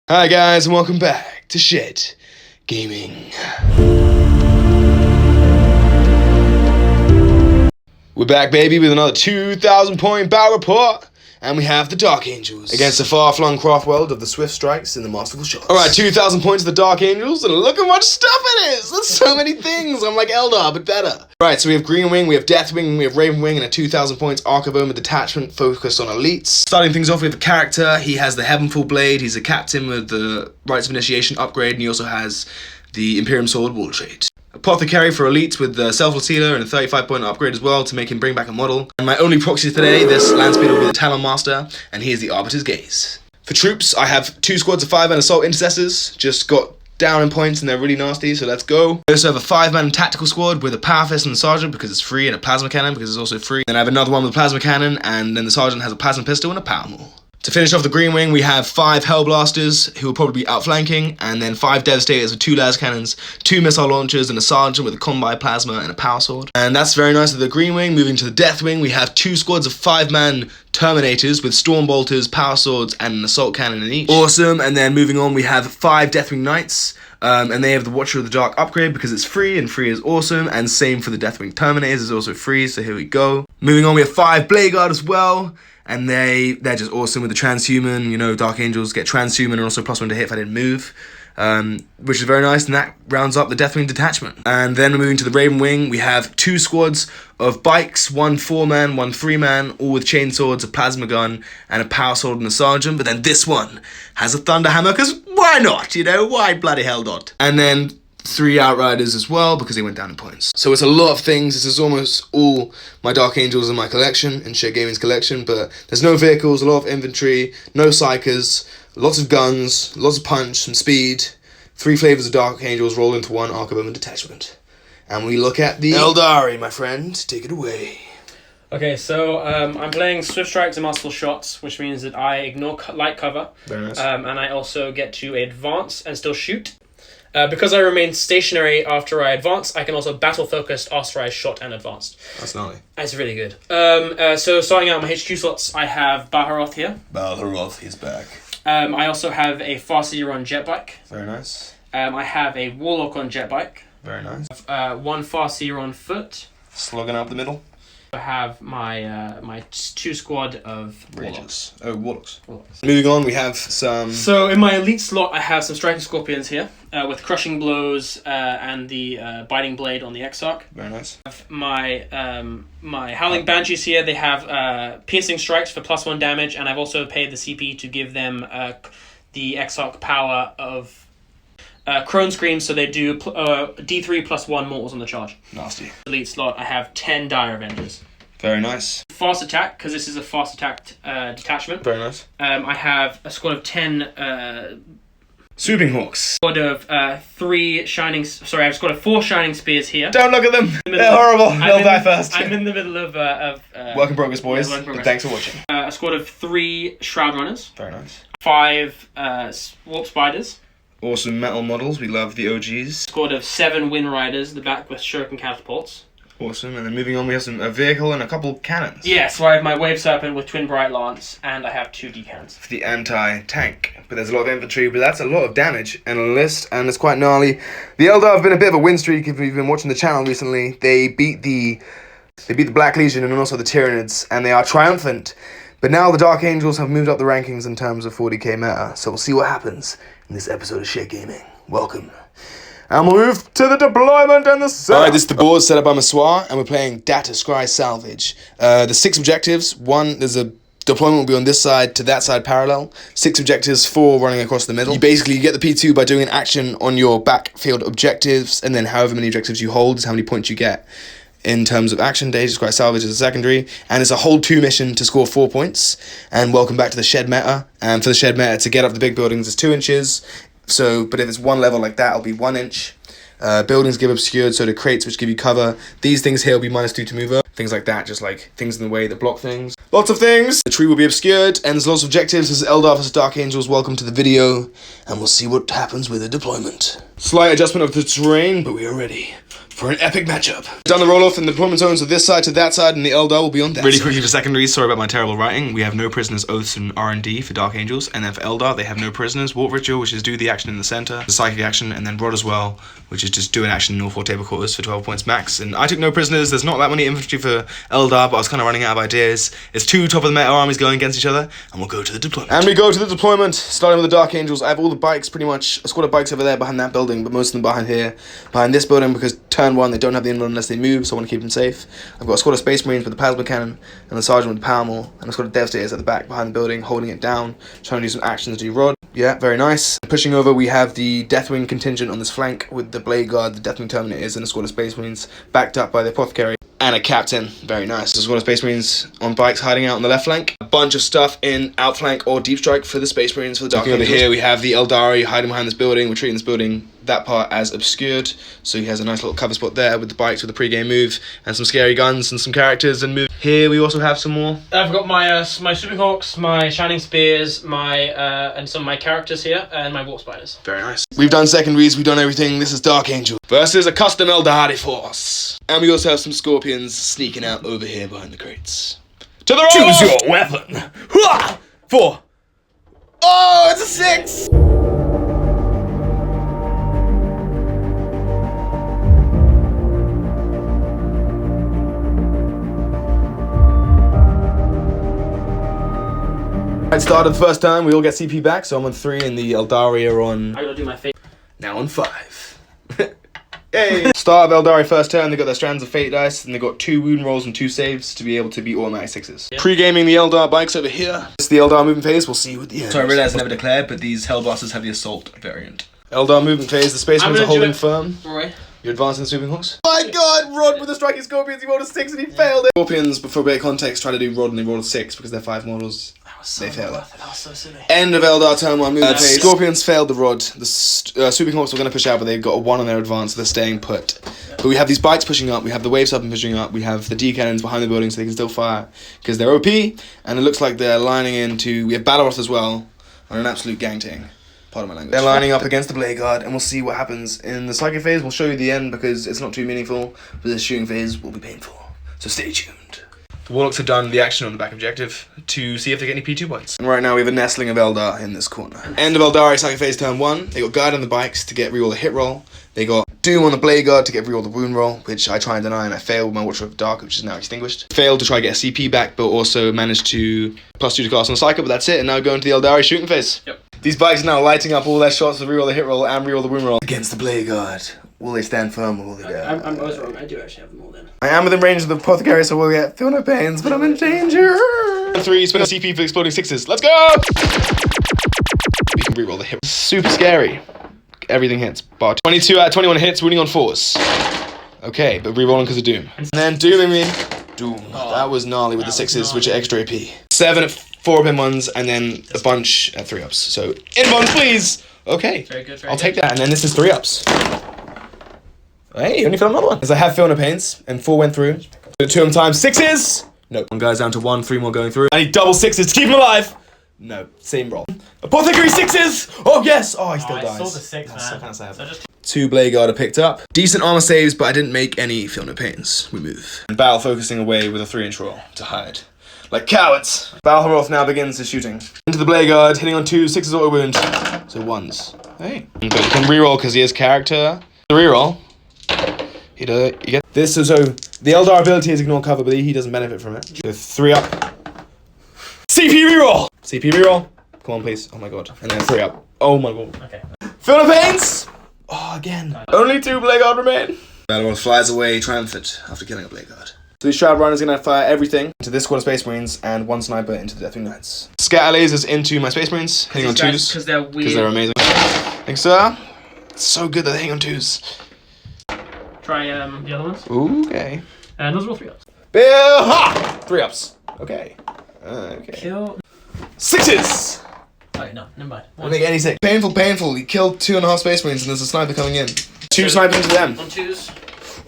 Hi guys, and welcome back to Shed Gaming. We're back, baby, with another 2,000 point battle report. And we have the Dark Angels against the far-flung Craftworld of the Swift Strikes and the Masterful Shots. Alright, 2,000 points of the Dark Angels, and look how much stuff it is! There's so many things! I'm like Eldar, but better. Right, so we have Green Wing, we have Death Wing, we have Raven Wing, and a 2,000 points Arc of Omen detachment focused on elites. Starting things off with the character, he has the Heavenfall Blade, he's a captain with the Rites of Initiation upgrade, and he also has the Imperium Sword Wall Trait. Apothecary for elites with the Selfless Healer and a 35 point upgrade as well to make him bring back a model. And my only proxy today, this Landspeeder with the Talon Master, and he is the Arbiter's Gaze. For troops, I have 2 squads of 5-man Assault Intercessors, just got down in points and they're really nasty, so let's go. I also have a 5-man Tactical Squad with a Power Fist and a Sergeant because it's free, and a Plasma Cannon because it's also free. Then I have another one with a Plasma Cannon, and then the Sergeant has a Plasma Pistol and a Power Maul. To finish off the Green Wing, we have 5 Hellblasters, who will probably be outflanking, and then 5 Devastators with 2 las cannons, 2 missile launchers, and a Sergeant with a Combi Plasma and a Power Sword. And that's very nice with the Green Wing. Moving to the Death Wing, we have 2 squads of 5-man Terminators with Storm Bolters, Power Swords, and an Assault Cannon in each. Awesome, and then moving on, we have 5 Deathwing Knights, and they have the Watcher of the Dark upgrade because it's free, and free is awesome, and same for the Deathwing Terminators is also free, so here we go. Moving on, we have 5 Blade Guard as well. And they're just awesome with the transhuman, you know, Dark Angels get transhuman and also +1 to hit if I didn't move, which is very nice, and that rounds up the Deathwing detachment. And then we're moving to the Raven Wing, we have 2 squads of bikes, 1 4-man, 1 3-man, all with chainswords, a plasma gun, and a power sword and a sergeant, but then this one has a thunder hammer, because why not, you know, why bloody hell not? And then 3 Outriders as well, because they went down in points. So it's a lot of things. This is almost all my Dark Angels in my collection, in Shed Gaming's collection, but there's no vehicles, a lot of infantry, no psychers, lots of guns, lots of punch, some speed, 3 flavors of Dark Angels rolled into 1 Arc of Omen detachment. And we look at the Eldari, my friend. Take it away. Okay, so I'm playing Swift Strikes and Masterful Shots, which means that I ignore light cover. Very nice. And I also get to advance and still shoot. Because I remain stationary after I advance, I can also battle-focused after I shot and advanced. That's gnarly. That's really good. So starting out my HQ slots, I have Baharoth here. Baharoth, he's back. I also have a Farseer on jet bike. Very nice. I have a Warlock on jet bike. Very nice. 1 Farseer on foot. Slugging up the middle. I have my my 2 squad of Warlocks. Oh, Warlocks. Moving on, we have some... So in my elite slot, I have some Striking Scorpions here, with Crushing Blows and the Biting Blade on the Exarch. Very nice. I have my Howling Banshees here. They have Piercing Strikes for +1 damage, and I've also paid the CP to give them the Exarch power of Crone Scream, so they do D3 +1 mortals on the charge. Nasty. Elite slot, I have 10 Dire Avengers. Very nice. Fast attack, because this is a fast attacked detachment. Very nice. I have a squad of 10 Swooping Hawks. squad of 3 shining... Sorry, I have a squad of 4 Shining Spears here. Don't look at them. They're horrible. They'll die first. I'm in the middle of work in progress, boys. Yeah, work in progress. Thanks for watching. A squad of 3 Shroud Runners. Very nice. 5 Warp Spiders. Awesome metal models. We love the OGs. Squad of 7 Wind Riders, the back with Shuriken Catapults. Awesome. And then moving on, we have a vehicle and a couple cannons. Yeah, so I have my Wave Serpent with Twin Bright Lance, and I have 2 D-cannons. For the anti-tank. But there's a lot of infantry, but that's a lot of damage and a list, and it's quite gnarly. The Eldar have been a bit of a win streak if you've been watching the channel recently. They beat the Black Legion and also the Tyranids, and they are triumphant. But now the Dark Angels have moved up the rankings in terms of 40k meta, so we'll see what happens in this episode of Shed Gaming. Welcome. And we'll move to the deployment and the setup. Alright, this is the board set up by Maswa, and we're playing Data Scry Salvage. The 6 objectives. 1, there's a deployment will be on this side to that side parallel. 6 objectives, 4 running across the middle. You basically get the P2 by doing an action on your backfield objectives, and then however many objectives you hold is how many points you get. In terms of action, Data Scry Salvage is a secondary, and it's a hold 2 mission to score 4 points. And welcome back to the Shed meta. And for the Shed meta, to get up the big buildings is 2 inches. So, but if it's 1 level like that, it'll be 1 inch. Buildings give obscured, so do crates which give you cover. These things here will be -2 to move up. Things like that, just like things in the way that block things. Lots of things! The tree will be obscured, and there's lots of objectives. This is Eldar vs Dark Angels. Welcome to the video, and we'll see what happens with the deployment. Slight adjustment of the terrain, but we are ready. for an epic matchup. Done the roll-off in the deployment zones of this side to that side, and the Eldar will be on that Really side. quickly for secondaries, sorry about my terrible writing. We have no prisoners, oaths, and R&D for Dark Angels. And then for Eldar, they have no prisoners. Warp Ritual, which is do the action in the center, the psychic action, and then Rod as well, which is just do an action in all 4 table quarters for 12 points max. And I took no prisoners. There's not that many infantry for Eldar, but I was kind of running out of ideas. It's 2 top of the meta armies going against each other, and we'll go to the deployment. And we go to the deployment, starting with the Dark Angels. I have all the bikes, pretty much, a squad of bikes over there behind that building, but most of them behind here, behind this building, because turn 1, they don't have the inland unless they move, so I want to keep them safe. I've got a squad of Space Marines with the plasma cannon, and the Sergeant with the power maul, and a squad of Devastators at the back behind the building, holding it down, trying to do some actions to do Rod. Yeah, very nice. Pushing over, we have the Deathwing contingent on this flank with the Blade Guard, the Deathwing Terminators, and a squad of Space Marines backed up by the Apothecary. And a captain, very nice. There's a squad of Space Marines on bikes hiding out on the left flank. A bunch of stuff in outflank or deep strike for the Space Marines for the Dark Angels. Over here we have the Eldari hiding behind this building. We're treating this building, that part, as obscured. So he has a nice little cover spot there with the bikes with the pre-game move and some scary guns and some characters and move. Here we also have some more. I've got my my Superhawks, my Shining Spears, my and some of my characters here, and my Warp Spiders. Very nice. We've done secondaries, we've done everything. This is Dark Angel versus a custom Eldari force. And we also have some Scorpions sneaking out over here behind the crates. To the roll! Choose your weapon. 4. Oh, it's a 6! It started the first time, we all get CP back, so I'm on 3 and the Eldari are on... I gotta do my fate. Now on 5. Hey! Start of Eldari first turn, they got their strands of fate dice, and they got 2 wound rolls and 2 saves to be able to beat automatic 6s. Yep. Pre-gaming the Eldar bikes over here. It's the Eldar movement phase, we'll see you at the end. So I realised I never declared, but these Hellblasters have the assault variant. Eldar movement phase, the Space Marines are holding firm. Roy. You're advancing the Sweeping Hawks. Oh my god, Rod with the striking Scorpions, he rolled a 6 and he failed it. Scorpions, before a bit of context, try to do Rod and they rolled a 6 because they're 5 models. They failed it. That was so silly. End of Eldar turn 1 movement phase. Scorpions failed the Rod. The Sweeping Hawks were going to push out, but they've got a 1 on their advance, so they're staying put. But we have these bikes pushing up, we have the waves up and pushing up, we have the D cannons behind the building so they can still fire because they're OP, and it looks like they're lining into, we have Battle Roth as well, on an absolute gang ting. Pardon my language. They're lining up against the Blade Guard, and we'll see what happens in the psychic phase. We'll show you the end because it's not too meaningful, but the shooting phase will be painful. So stay tuned. The Warlocks have done the action on the back objective to see if they get any P2 points. And right now we have a nestling of Eldar in this corner. End of Eldari psychic phase turn 1. They got Guard on the bikes to get reroll the hit roll. They got Doom on the Blade Guard to get reroll the wound roll, which I try and deny, and I failed with my Watcher of the Dark, which is now extinguished. Failed to try and get a CP back, but also managed to +2 to cast on the Psycho, but that's it, and now going to the Eldari shooting phase. Yep. These bikes are now lighting up all their shots with reroll the hit roll and reroll the wound roll. Against the Blade Guard. Will they stand firm or will they go? I was wrong, I do actually have them all then. I am within range of the Apothecary, so we'll feel no pains, but I'm in danger. 3, spin a CP for exploding 6s. Let's go! We can reroll the hit. Super scary. Everything hits. Bar 22 out of 21 hits, winning on 4s. Okay, but rerolling because of Doom. And then dooming me. Doom. Oh, that was gnarly with the 6s, which are extra AP. 7 at 4 in ones, and then a bunch at 3 ups. So, in ones, please! Okay, very good, I'll take that. And then this is 3 ups. Hey, only found another one. As I have feel no pains, and 4 went through. 2 of them times 6s! No. 1 guy's down to 1, 3 more going through. I need double 6s to keep him alive! No, same roll. Apothecary 6s! Oh yes! Oh, he still dies. I saw the 6, man. So kind of sad. So just 2 Blade Guard are picked up. Decent armor saves, but I didn't make any feel no pains. We move. And Battle focusing away with a 3-inch roll to hide. Like cowards! Battle Roth now begins his shooting. Into the Blade Guard, hitting on 2, 6s auto wound. So 1s. Hey. But you can reroll because he has character. The reroll. You get this, so the Eldar ability is ignore cover, but he doesn't benefit from it. So 3 up. CP reroll! CP reroll. Come on, please. Oh my god. And then 3 up. Oh my god. okay. Feel no pains! Oh, again. Only 2 Blade Guard remain. Battle flies away triumphant after killing a Blade Guard. So the Shroud Runner is going to fire everything into this squad of Space Marines and 1 sniper into the Deathwing Knights. Scatter lasers into my Space Marines, hitting on 2s. Because they're weird. Because they're amazing. Thanks, sir. It's so good that they're hitting on 2s. Try the other ones. Okay. And those were 3 ups. Bill, ha! 3 ups. Okay. Okay. Kill. 6s! Oh, no, never mind. I don't make any 6. Painful, painful. He killed 2.5 Space Marines and there's a sniper coming in. 2 snipers into them. On 2s.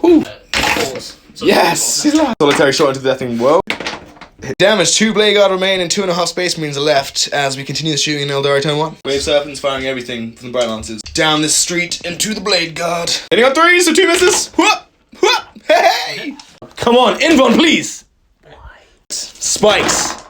Whew. 4s. So Yes! He's alive. Solitary shot into the Deathwing. Whoa. Damage. 2 Blade Guard remain and 2.5 Space Marines are left as we continue the shooting in Eldari turn 1. Wave Serpents firing everything from the Bright Lancers. Down this street into the Blade Guard. Hitting on 3s, so 2 misses. Whoop! Hey! Come on, invuln, please! Spikes.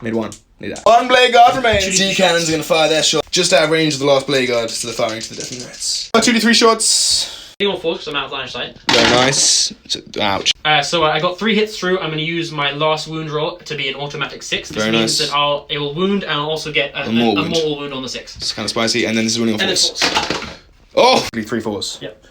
Made one. Need that. One blade guard remains. Sea cannons are going to fire their shot just out of range of the last blade guard, so they're firing to the death units. 2d3 shots. More force because I'm out of line of sight. Very nice. Ouch. So I got 3 hits through. I'm going to use my last wound roll to be an automatic 6. This Very means nice. that it will wound and I'll also get a mortal wound on the 6. It's kind of spicy, and then this is winning on And then force. force. Oh! 3 fours. Yep.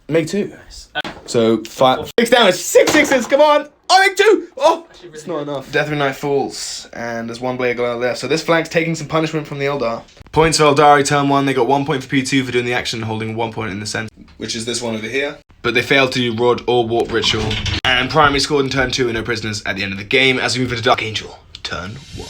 Make 2. Nice. So 5. 6 damage. 6 sixes. Come on. I make 2. Oh! It's not enough. Death of Night falls, and there's one blade guard left. So this flank's taking some punishment from the Eldar. Points for Eldari turn 1. They got 1 point for P2 for doing the action, holding 1 point in the center, which is this one over here. But they failed to do Rod or Warp Ritual. And primary scored in turn 2 and no prisoners at the end of the game as we move into Dark Angel. Turn 1.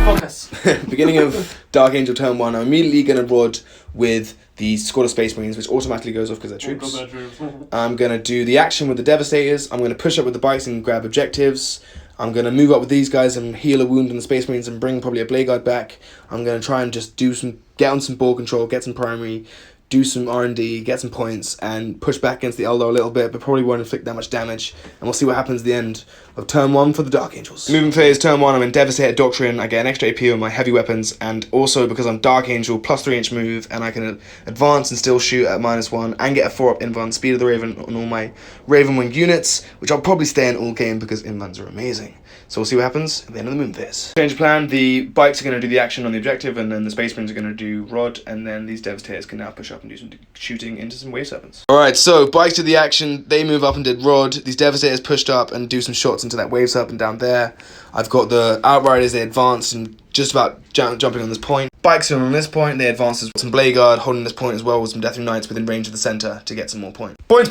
Focus. Beginning of Dark Angel turn 1, I'm immediately going to Rod with the squad of Space Marines, which automatically goes off because they're troops. I'm going to do the action with the Devastators. I'm going to push up with the bikes and grab objectives. I'm going to move up with these guys and heal a wound on the Space Marines and bring probably a Blade Guard back. I'm going to try and just get on some ball control, get some primary, do some R&D, get some points, and push back against the Eldar a little bit, but probably won't inflict that much damage. And we'll see what happens at the end of turn 1 for the Dark Angels. Movement phase, turn 1, I'm in Devastator Doctrine. I get an extra AP on my heavy weapons, and also because I'm Dark Angel, plus 3-inch move, and I can advance and still shoot at -1, and get a 4-up invuln, Speed of the Raven on all my Raven Wing units, which I'll probably stay in all game because invuns are amazing. So we'll see what happens at the end of the movement phase. Change of plan, the bikes are going to do the action on the objective, and then the Space Marines are going to do Rod, and then these Devastators can now push up and do some shooting into some Wave Serpents. Alright, so bikes did the action, they move up and did Rod, these Devastators pushed up and do some shots into that Wave Serpent down there. I've got the Outriders, they advanced and just about jumping on this point. Bikes are on this point, they advanced with some Blade Guard holding this point as well with some Death Knights within range of the center to get some more points. Points.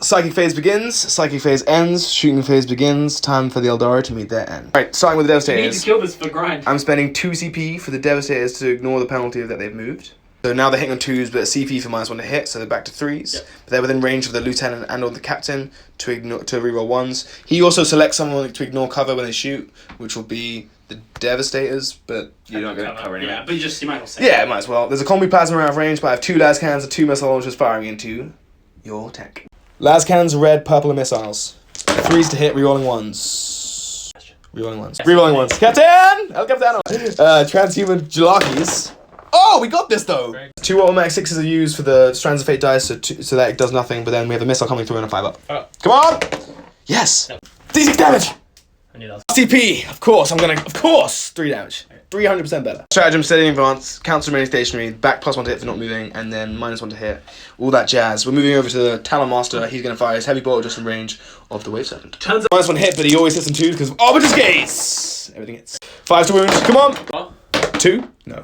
Psychic phase begins, psychic phase ends, shooting phase begins, time for the Eldari to meet their end. Alright, starting with the You need Devastators. to kill this for grind. I'm spending 2 CP for the Devastators to ignore the penalty that they've moved. So now they're hitting on 2s, but a CP for -1 to hit, so they're back to 3s. Yep. But they're within range of the Lieutenant and or the Captain to reroll 1s. He also selects someone to ignore cover when they shoot, which will be the Devastators, but you're not going to cover anyway. Yeah, but you might as well say. Yeah, might as well. There's a combi plasma out of range, but I have 2 las cannons and 2 missile launchers firing into your tech. Las cannons are red, purple are missiles. 3s to hit, rerolling 1s. Rerolling 1s. Rerolling 1s. Captain! El Capitano! Transhuman Jalakis. Oh, we got this though! 2 automatic 6s are used for the Strands of Fate dice, so that it does nothing, but then we have a missile coming through and a 5-up. Come on! Yes! Yep. D6 damage! I knew that was... CP, of course, 3 damage. 300% better. Stratagem, steady advance, counts remaining stationary, back +1 to hit for not moving, and then -1 to hit. All that jazz. We're moving over to the Talon Master. He's going to fire his heavy bolt just in range of the Wave Serpent. Turns out... -1 hit, but he always hits in 2s because of Arbiter's Gaze! Everything hits. 5 to wound, come on! What? 2? No.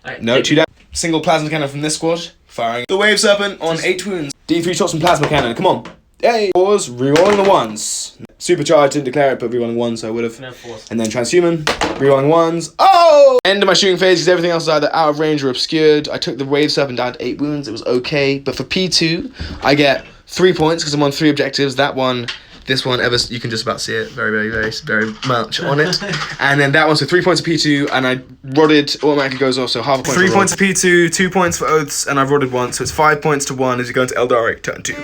Right, No, 2 down. Single plasma cannon from this squad, firing the Wave Serpent on 8 wounds. D3 shots from plasma cannon, come on. Hey! Fours, rerolling the 1s. Supercharged, didn't declare it, but rerolling 1s, so I would have. No force. And then Transhuman, rerolling 1s. Oh! End of my shooting phase because everything else is either out of range or obscured. I took the Wave Serpent down to 8 wounds, it was okay. But for P2, I get 3 points because I'm on 3 objectives. That one, this one, you can just about see it very much on it. And then that one, so 3 points of P2, and I rodded, automatically goes off, so half a point. 3 points of P2, 2 points for Oaths, and I've rodded once, so it's 5 points to 1 as you go into Eldari, turn 2.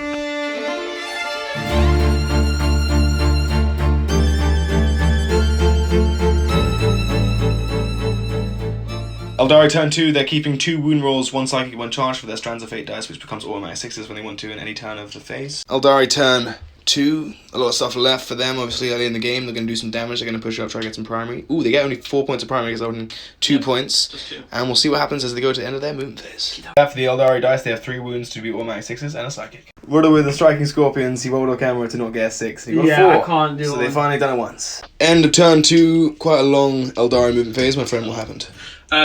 Eldari turn 2, they're keeping 2 wound rolls, 1 psychic, 1 charge for their Strands of Fate dice, which becomes automatic 6s when they want to in any turn of the phase. Eldari turn 2, a lot of stuff left for them, obviously early in the game, they're going to do some damage, they're going to push up, try to get some primary. Ooh, they get only 4 points of primary because they're holding 2 points, and we'll see what happens as they go to the end of their movement phase. After the Eldari dice, they have 3 wounds to be automatic 6s and a psychic. Rudder with the Striking Scorpions, he rolled on camera to not get a 6, he got a 4. I can't do so it. they finally done it once. End of turn 2, quite a long Eldari movement phase, my friend, what happened?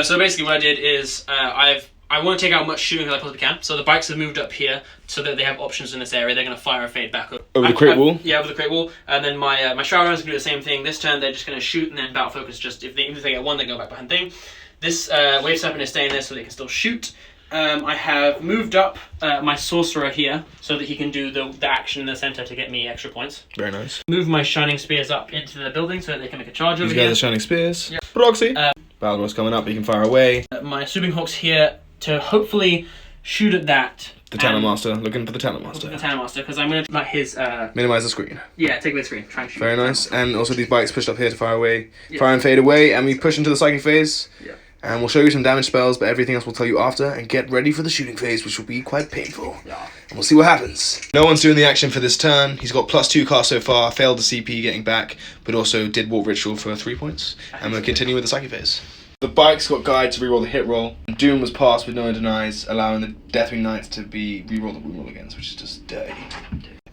So basically what I did is I want to take out as much shooting as I possibly can. So the bikes have moved up here so that they have options in this area. They're going to fire a fade back over the crate wall? Yeah, over the crate wall. And then my Shroud Runners are going to do the same thing. This turn they're just going to shoot, and then Battle Focus just, if they get 1, they go back behind thing. This Wave Serpent is staying there so they can still shoot. I have moved up my sorcerer here so that he can do the action in the center to get me extra points. Very nice. Move my shining spears up into the building so that they can make a charge over These here. guys are shining spears. Yep. Proxy. Balrog's coming up, but you can fire away. My swooping hawks here to hopefully shoot at that. The Talon Master, looking for the Talon Master. The Talon Master, because I'm going to let his... Minimize the screen. Yeah, take away the screen. Try and shoot. Very nice. And also these bikes pushed up here to fire away. Yep. Fire and fade away, and we push into the psychic phase. Yep. And we'll show you some damage spells, but everything else we'll tell you after. And get ready for the shooting phase, which will be quite painful. Yeah. And we'll see what happens. No one's doing the action for this turn. He's got +2 cast so far, failed the CP getting back, but also did Warp Ritual for 3 points. And we'll continue with the psychic phase. The bikes got guide to reroll the hit roll. Doom was passed with no one denies, allowing the Deathwing Knights to be reroll the wound roll against, which is just dirty.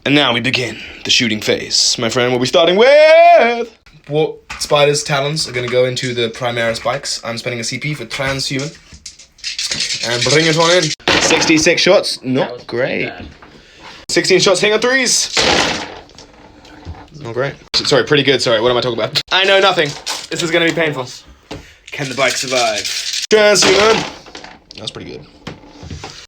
And now we begin the shooting phase. My friend, we'll be starting with... Warp Spider's Talons are going to go into the Primaris bikes. I'm spending a CP for Transhuman. And bring it on in. 66 shots, not great. 16 shots hitting on 3s. Not great. Sorry, pretty good, sorry, what am I talking about? I know nothing. This is going to be painful. Can the bike survive? Transhuman! That's pretty good.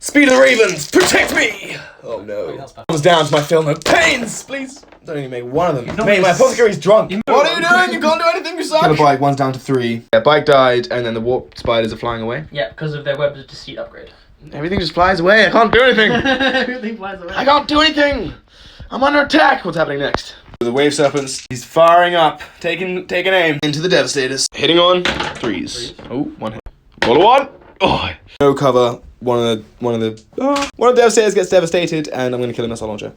Speed of the Ravens, protect me! Oh no. Comes down to my film of pains, please. Don't even make one of them. Mate, my apothecary's drunk. What are you doing? You can't do anything, you suck! Kill the bike, one's down to 3. Yeah, bike died, and then the warp spiders are flying away. Yeah, because of their webs of deceit upgrade. Everything just flies away, I can't do anything! Everything flies away. I can't do anything! I'm under attack! What's happening next? The Wave Serpents, he's firing up, taking aim into the Devastators. Hitting on 3s. Oh, one hit. Roll a 1! Oh, no cover. One of the Devastators gets devastated, and I'm going to kill a missile launcher.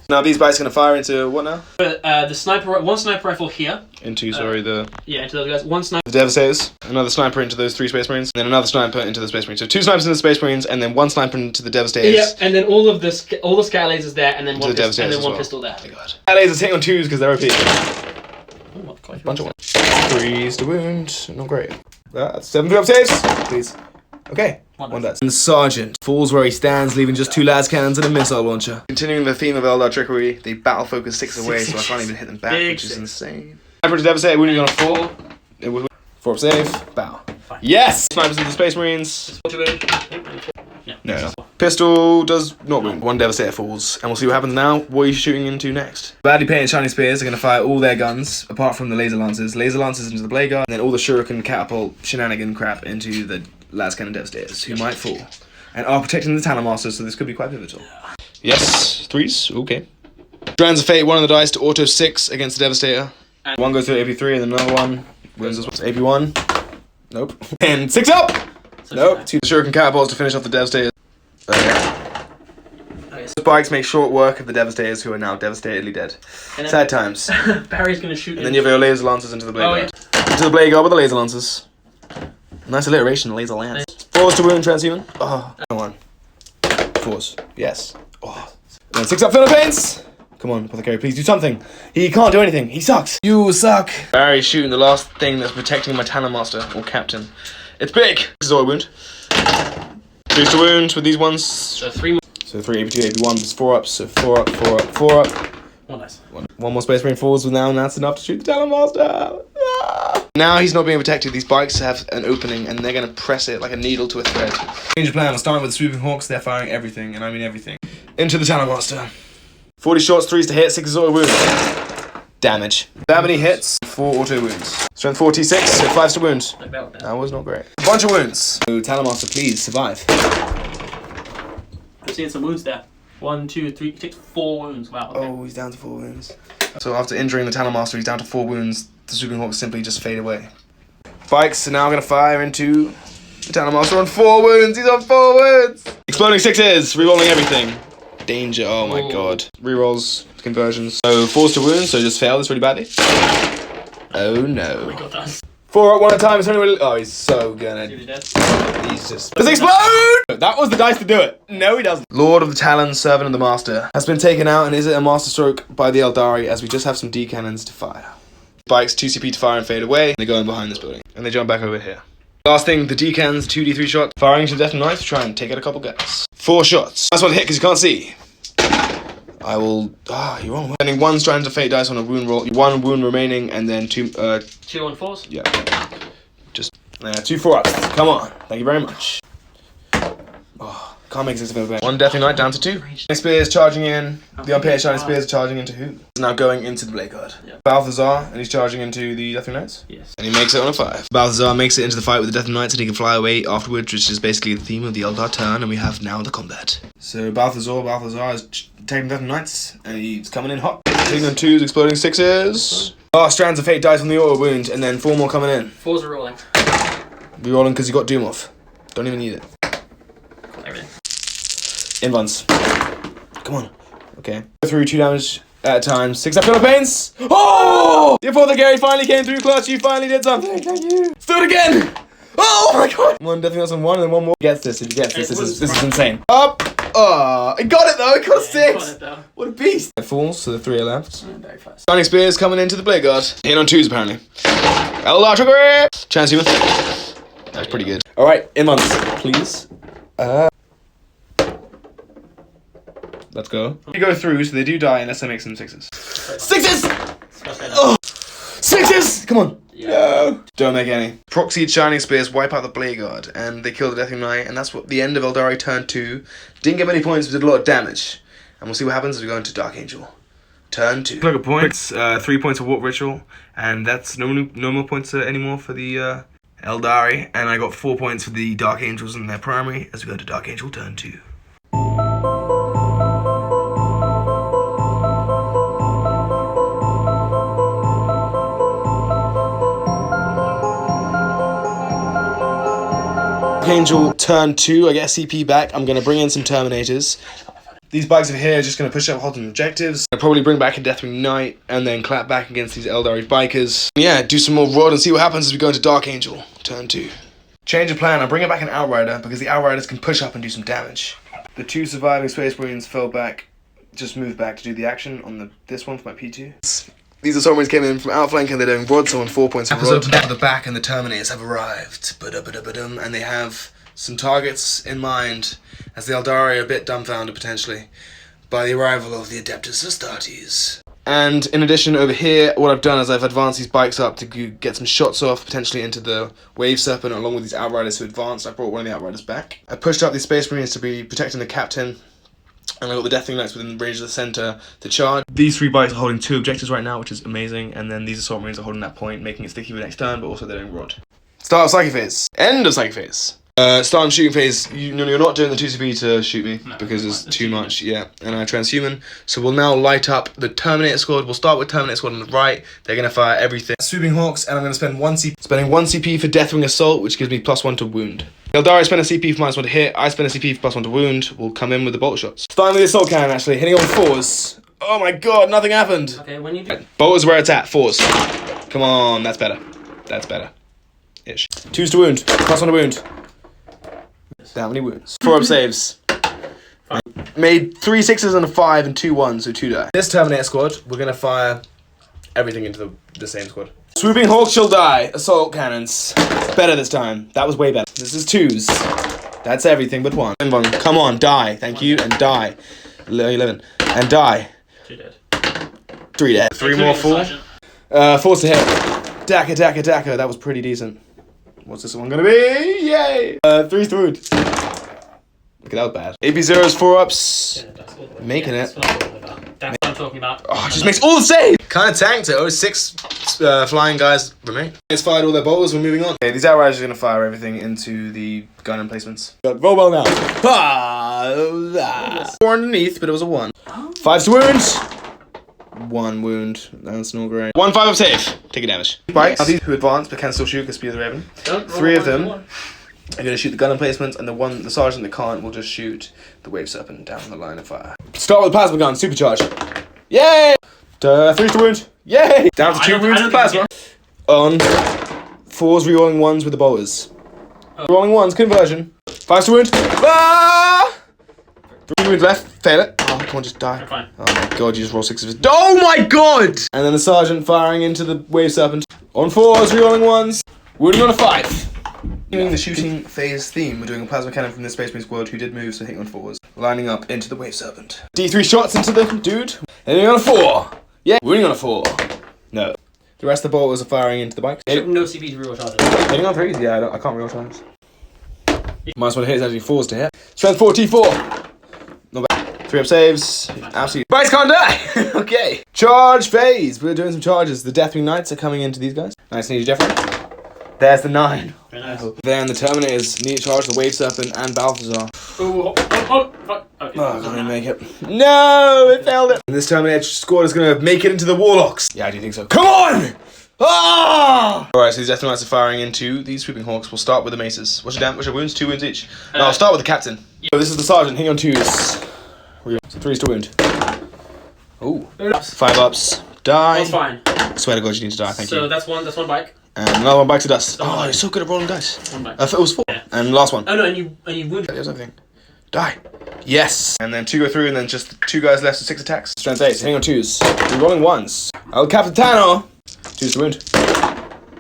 Now these bikes are going to fire into what now? One sniper rifle here. Into into those guys. One sniper. The Devastators. Another sniper into those 3 Space Marines, and then another sniper into the Space Marines. So 2 snipers into the Space Marines, and then 1 sniper into the Devastators. Yeah, and then all the scat lasers there, and then one well. pistol there. Oh my god. Scat lasers hitting on 2s because they're OP. Oh, Bunch of 1s. 3s to wound. Not great. That's 7 drop saves. Please. Okay. One does. And Sergeant falls where he stands, leaving just 2 las cannons and a missile launcher. Continuing the theme of Eldar trickery, they battle focus 6 away, so I can't even hit them back, which is insane. Sniper to Devastator, wounding on a 4. 4 up save. Bow. Fine. Yes! Snipers into the Space Marines. No. Pistol does not wound. 1 Devastator falls. And we'll see what happens now. What are you shooting into next? Badly painted Shining Spears are going to fire all their guns, apart from the Laser Lancers. Laser Lancers into the Blade Guard, and then all the Shuriken Catapult shenanigan crap into the las cannon Devastators, who might fall. And are protecting the Talon Master, so this could be quite pivotal. Yes, 3s, okay. Strands of Fate, 1 on the dice to auto 6 against the Devastator. 1 goes to AP3, and then another 1 wins as well. AP1, nope. And 6 up! Nope, 2 Shuriken Catapults to finish off the Devastators. Those bikes make short work of the Devastators, who are now devastatedly dead. Sad times. Barry's gonna shoot. And then you have your Laser Lancers into the Blade Guard. Into the Blade Guard with the Laser Lancers. Nice alliteration, Laser Lance. 4s to wound Transhuman. Oh, come on. 4s, yes. Oh. And then 6 up Philippines. Come on, Apothecary, please do something. He can't do anything. He sucks. You suck. Barry's shooting the last thing that's protecting my Talon Master, or Captain. It's big. This is all I wound. 3s to wound with these ones. So 3 So 3 AP2, AP1, that's 4 up, so 4 up, 4 up, 4 up. One nice. One more Space Marine falls with now, and that's enough to shoot the Talon Master. Ah. Now he's not being protected. These bikes have an opening, and they're going to press it like a needle to a thread. Change of plan. I'm starting with the Swooping Hawks. They're firing everything, and I mean everything. Into the Talon Master. 40 shots, 3s to hit, 6 auto wound. Damage. That many hits, 4 auto wounds. Strength 46, so 5s to wound. That was not great. Bunch of wounds. So Talon Master, please survive. I'm seeing some wounds there. 1, 2, 3. He takes 4 wounds. Wow. Okay. Oh, he's down to 4 wounds. So after injuring the Talon Master, he's down to 4 wounds. The Swooping Hawks simply just fade away. Bikes are now going to fire into the Talon Master on 4 wounds. He's on 4 wounds. Exploding 6s, rerolling everything. Danger. Oh my god. Rerolls, conversions. So 4s to wound, so just fail this really badly. Oh no. We got that. 4 up 1 at a time. It's only really... Oh, he's so gonna... He's just... Does it explode? That was the dice to do it. No, he doesn't. Lord of the Talons, Servant of the Master, has been taken out, and is it a master stroke by the Eldari, as we just have some D cannons to fire. Bikes 2 CP to fire and fade away. They go in behind this building, and they jump back over here. Last thing, the D cannons, 2d3 shots, firing to the Death Knife to try and take out a couple guys. 4 shots. That's one hit because you can't see. I will... Ah, you're wrong. Sending 1 strand of fate dice on a wound roll. 1 wound remaining, and then 2... 2 on 4s? Yeah. Just... 2 4-ups. Come on. Thank you very much. Oh, can't make 6 of it. 1 Deathly Knight down to 2. Shining Spears charging in. The unpaired Shining Spears are charging into who? It's now going into the Blade Guard. Yep. Balthazar, and he's charging into the Deathly Knights? Yes. And he makes it on a 5. Balthazar makes it into the fight with the Deathly Knights and he can fly away afterwards, which is basically the theme of the Eldar turn, and we have now the combat. So Balthazar is taking Deathly Knights, and he's coming in hot. Taking on 2s, exploding 6s. Strands of Fate dies from the auto wound, and then 4 more coming in. 4s are rolling. Rerolling because you got Doom off. Don't even need it. Everything. Invuns. Come on. Okay. Go through 2 damage at a time. 6 after pains. Oh! Before the Gary finally came through clutch, you finally did something. Thank you. Let's do it again. Oh my god. 1 Deathly Knights on 1, and then 1 more. Gets this. If he gets this, this is insane. Up. It got it though. It got 6. What a beast. It falls, so the 3 are left. Very fast. Shining Spears coming into the Blade Guard. Hitting on 2s apparently. Eldar trigger. Transhuman. That's pretty good. Alright, invuns, please. Let's go. You go through, so they do die unless I make some 6s. 6s! Oh! 6s! Come on! Yeah. No! Don't make any. Proxied Shining Spears wipe out the Blade Guard, and they kill the Deathly Knight, and that's what the end of Eldari turn 2. Didn't get many points, but did a lot of damage. And we'll see what happens as we go into Dark Angel. Turn 2. Look at points, 3 points of Warp Ritual, and that's no more points anymore for the Eldari, and I got 4 points for the Dark Angels in their primary as we go to Dark Angel turn 2. Dark Angel turn 2, I get a CP back. I'm going to bring in some Terminators. These bikes over here are just going to push up Holden objectives. I'll probably bring back a Deathwing Knight and then clap back against these Eldari bikers. Yeah, do some more Rod and see what happens as we go into Dark Angel, turn 2. Change of plan, I'm bringing back an Outrider because the Outriders can push up and do some damage. The 2 surviving Space Marines fell back, just moved back to do the action on this one for my P2. These Assault came in from outflank and they're doing Rod, so on 4 points of Rod. Opened up the back and the Terminators have arrived. And they have some targets in mind, as the Eldari are a bit dumbfounded potentially by the arrival of the Adeptus Astartes. And in addition over here, what I've done is I've advanced these bikes up to get some shots off, potentially into the Wave Serpent, along with these Outriders who advanced. I brought one of the Outriders back. I pushed up these Space Marines to be protecting the Captain, and I got the Deathwing Knights within the range of the centre to charge. These 3 bikes are holding 2 objectives right now, which is amazing, and then these Assault Marines are holding that point, making it sticky for the next turn, but also they're doing Rod. Start of Psychic Phase. End of Psychic Phase. Start of Shooting Phase, you're not doing the 2CP to shoot me, because it's too much, yeah. And I Transhuman, so we'll now light up the Terminator Squad. We'll start with Terminator Squad on the right, they're going to fire everything. Swooping Hawks, and I'm going to spend 1 CP. Spending 1 CP for Deathwing Assault, which gives me +1 to wound. Eldari spend a CP for -1 to hit, I spend a CP for +1 to wound. We'll come in with the bolt shots. Starting with the Assault Cannon actually, hitting on 4s. Oh my god, nothing happened. Okay, when you do... Bolt is where it's at, 4s. Come on, that's better. That's better. Ish. 2s to wound, +1 to wound. That many wounds. 4 up saves. Made 3 6s and a 5 and 2 1s, so 2 die. This Terminator Squad, we're gonna fire everything into the same squad. Swooping Hawks shall die. Assault Cannons. Better this time. That was way better. This is 2s. That's everything but 1. Come on, die. Thank you, and die. 11. And die. 2 dead. 3 dead. 3 more 4. 4's to hit. Daka. That was pretty decent. What's this one gonna be? Yay! 3's to wound. Okay, that was bad. AP0's 4-ups. Yeah, making it. That's what I'm talking about. Oh, it just makes all the saves! Kinda tanked it. 6 flying guys remain. It's fired all their bolts, we're moving on. Okay, these Outriders are gonna fire everything into the gun emplacements. Roll well now. 4 underneath, but it was a 1. 5's to wound. 1 wound. That's not great. 1 5-up save. Take a damage. Right, these who advance but can still shoot because Spear of the Raven. 3 of them are going to shoot the gun emplacements, and the sergeant that can't will just shoot the Wave Serpent down the line of fire. Start with the plasma gun, supercharge. Yay! 3's to wound. Yay! Down to 2 wounds with plasma. On 4's rerolling 1s with the bolters. Rolling 1s, conversion. 5's to wound. Ah! 3 wounds left. Fail it. Oh, come on, just die. I'm fine. Oh my god, you just roll 6 of it. Oh my god! And then the sergeant firing into the Wave Serpent. On 4's, rerolling 1s. Wounding on a 5. Doing the shooting phase theme, we're doing a plasma cannon from the Space Marine squad who did move, so hitting on 4's. Lining up into the Wave Serpent. D3 shots into the dude. Hitting on a 4. Yeah. Wounding on a 4. No. The rest of the bolters are firing into the bikes. No CP to reroll charges. Hitting on 3s? Yeah, I can't reroll charges. Minus 1 hit is actually 4s to hit. Strength 4, T4. Not bad. 3 up saves. Absolutely. Bikes can't die! Okay. Charge phase. We're doing some charges. The Deathwing Knights are coming into these guys. Nice and easy, Jeffrey. There's the 9. Very nice. Then the Terminators need to charge the Wave Serpent and Balthazar. Fuck. Okay. Oh, I can't even make it. No, it failed it. And this Terminator squad is going to make it into the Warlocks. Yeah, I do think so. Come on! Ah! Alright, so these Death Knights are firing into these Sweeping Hawks. We'll start with the Maces. What's your wounds? 2 wounds each. No, I'll start with the Captain. Yeah. So this is the Sergeant, hitting on 2s. So 3s to wound. Ooh. 5 ups. Die. That's fine. I swear to God, you need to die, thank you. So that's one bike. And another one back to dust. Oh, you're so good at rolling dice. One bike. It was 4. Yeah. And last one. Oh no, and you wounded. There's everything. Die. Yes. And then 2 go through, and then just 2 guys left with 6 attacks. Strength 8, hitting on 2s. We're rolling 1s. El Capitano. 2s to wound.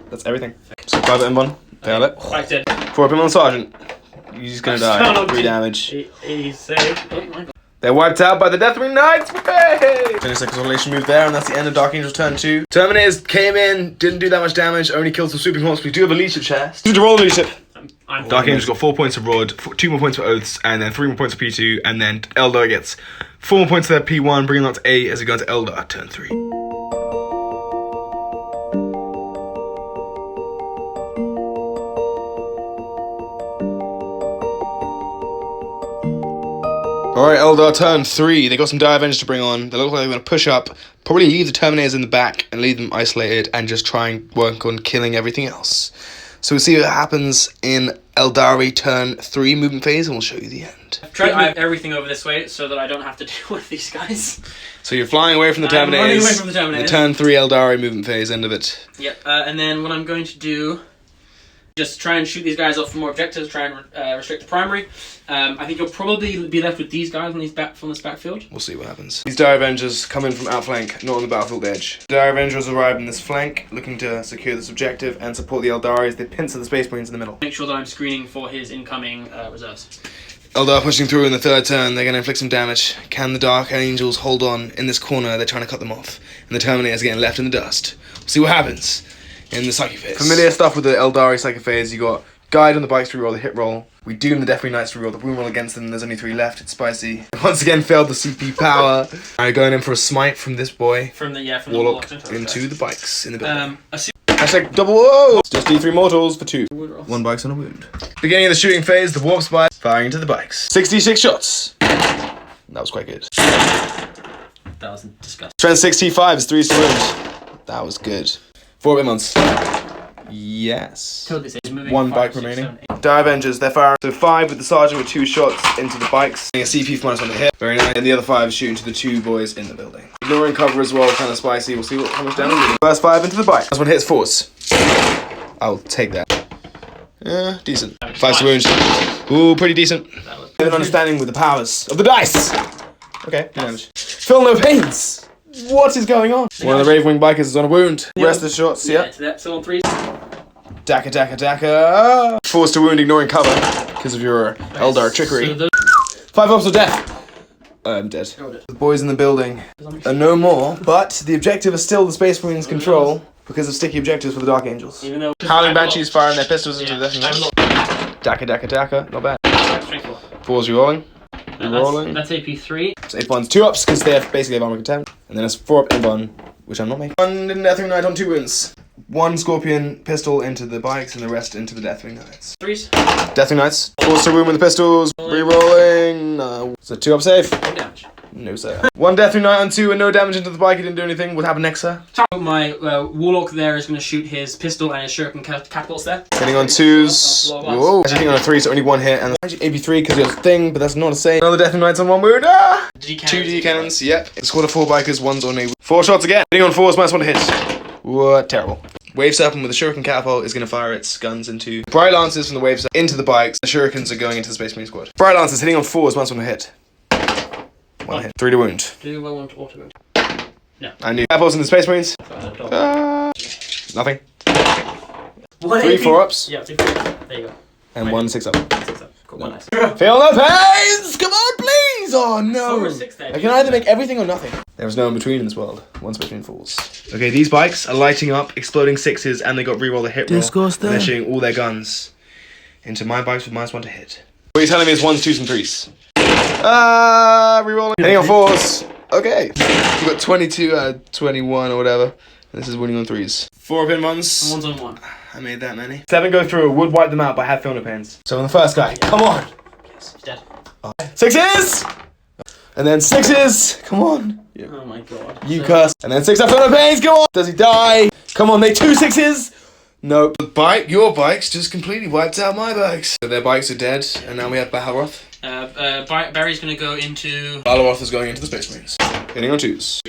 That's everything. So 5 at M1. Failed it. Bike dead. 4 up him on the Sergeant. He's gonna die. 3 damage. He's saved. Oh my God. They're wiped out by the Deathwing Knights. Hey! Finish the consolidation move there, and that's the end of Dark Angel's turn 2. Terminators came in, didn't do that much damage, only killed some Sweeping Hawks. We do have a leadership chest. You need to roll a leadership. Dark Angel's got 4 points of Rod, 2 more points for Oaths, and then 3 more points for P2, and then Eldar gets 4 more points for their P1, bringing that to 8 as we go into Eldar turn 3. Alright, Eldar turn 3. They got some Dire Avengers to bring on. They look like they're going to push up, probably leave the Terminators in the back and leave them isolated and just try and work on killing everything else. So we'll see what happens in Eldari turn 3 movement phase, and we'll show you the end. I have everything over this way so that I don't have to deal with these guys. So you're flying away from the Terminators. I'm running away from the Terminators. The turn 3 Eldari movement phase, end of it. Yep, and then what I'm going to do, just try and shoot these guys off for more objectives, try and restrict the primary. I think you'll probably be left with these guys on these from this backfield. We'll see what happens. These Dire Avengers come in from outflank, not on the battlefield edge. The Dire Avengers arrive in this flank, looking to secure this objective and support the Eldaris. They pincer the Space Marines in the middle. Make sure that I'm screening for his incoming reserves. Eldar pushing through in the 3rd turn. They're going to inflict some damage. Can the Dark Angels hold on in this corner? They're trying to cut them off. And the Terminators getting left in the dust. We'll see what happens in the Psychic phase. Familiar stuff with the Eldari Psychic phase. You got Guide on the bikes to reroll the hit roll. We doom the Deathwing Knights to reroll the wound roll against them. There's only 3 left. It's spicy. Once again, failed the CP power. Alright, going in for a smite from this boy. From the Warlock Warlock into the bikes in the building. Hashtag Hashtag double whoa! Just D3 mortals for 2. 1 bikes on a wound. Beginning of the shooting phase, the warp spy firing into the bikes. 66 shots. That was quite good. That was disgusting. Strength 65 is 3 to wound. That was good. 4 bit months. Yes. Totally safe. Moving 1 5, bike 6, remaining. 7, 8. Dire Avengers, they're firing. So 5 with the Sergeant with 2 shots into the bikes. A CP for minus on the hit. Very nice. And the other 5 shooting to the 2 boys in the building. Ignoring cover as well, kind of spicy. We'll see how much damage we do. First 5 into the bike. Last one hits 4s. I'll take that. Yeah, decent. 5 to wound. Ooh, pretty decent. An understanding with the powers of the dice. Okay, damage. Feel no pains. What is going on? One of the Ravewing bikers is on a wound. Rest of the shots, Yeah, yeah. to that. Still on 3s. Daka, daka, daka. Forced to wound, ignoring cover because of your Eldar trickery. So those 5 ups of death. I'm dead. The boys in the building are no more, but the objective is still the Space Marines' control because of sticky objectives for the Dark Angels. Even though Howling Banshees firing their pistols into the Death Knights. Daka, daka, daka. Not bad. 4s rerolling. Rerolling. That's AP3. So 8 bonds, 2 ups because they have basically have armor contempt. And then it's 4 up M1, which I'm not making. 1 Deathwing Knight on 2 wounds. 1 Scorpion pistol into the bikes and the rest into the Deathwing Knights. 3s. Deathwing Knights. Forced to wound with the pistols. Rerolling. No. So 2 up safe. No damage. No sir. 1 Deathwing Knight on 2 and no damage into the bike. He didn't do anything. What happened next, sir? My Warlock there is going to shoot his pistol and his shuriken catapults there. Hitting on 2s. Whoa. Actually hitting on a 3, so only 1 hit. And actually AP3 because he has a thing, but that's not a save. Another Deathwing Knights on 1 wound. Ah! 2 D cannons. Yep. A squad of 4 bikers. 1's on a 4 shots again. Hitting on 4s. Minus 1 to hit. What? Terrible. Wave Serpent with the Shuriken Catapult is going to fire its guns into Bright Lancers from the Wave Serpent into the bikes. The Shurikens are going into the Space Marine squad. Bright Lancers hitting on 4s, minus 1 to hit. 1 hit. 3 to wound. Do I want to auto wound? No. And new catapults in the Space Marines. Nothing. 3 4 ups. Yeah, 3 4 ups. There you go. And 1 6 up. 6 up. Cool, nice. Feel no pains! Come on, please! Oh no! 6 there. I can either make everything or nothing. There is no in between in this world. 1 Space Marine falls. Okay, these bikes are lighting up, exploding 6s, and they got reroll the hit roll. And they're shooting all their guns into my bikes with -1 to hit. What you're telling me is 1s, 2s, and 3s. Rerolling. Hitting on 4s. Okay. We've got 22 out of 21 or whatever. This is winning on 3s. 4-pin ones. 1s on 1. I made that many. 7 go through. Would wipe them out, but I have feel no pains. So on the first guy. Come on. Yes, he's dead. 6s. And then 6s. Come on. Oh my god. You curse. And then 6 I feel no pains. Come on. Does he die? Come on, make 2 6s. Nope. Your bikes just completely wiped out my bikes. So their bikes are dead, and now we have Balroth. Barry's gonna go into... Balroth is going into the Space Marines. Hitting on 2s.